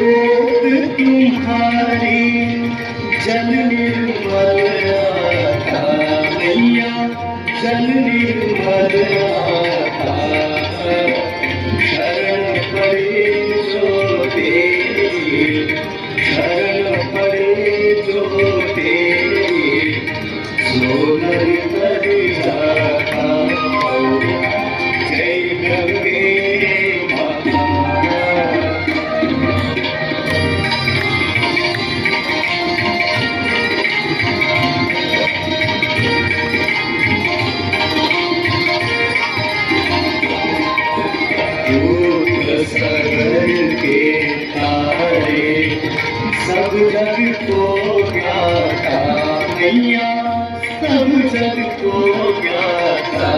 गोद तुम्हारी जल निर्मल आता मैया, जल निर्मल आता। शरण पड़े जो तेरी, शरण पड़े जो तेरी, सो नर कर जाता। जय गंगे माता। सगर के तारे सब जग को ज्ञाता मैया, सब जग को ज्ञाता।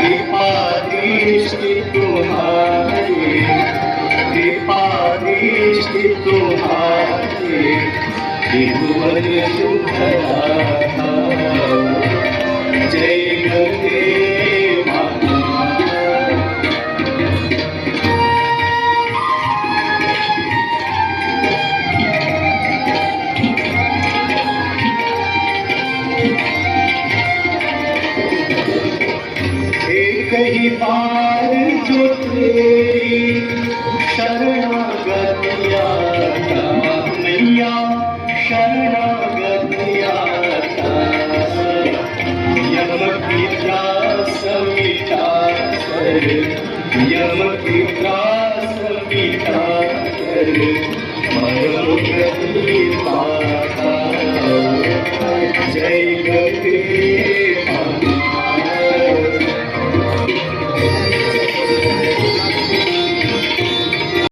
कृपा दृष्टि तुम्हारी, कृपा दृष्टि तुम्हारी, त्रिभुवन शुभ दाता। जय गंगे माता। कई बार जो तेरी शरणागति आता मैया, शरणागति आता। यम की प्यास मिटा कर, यम की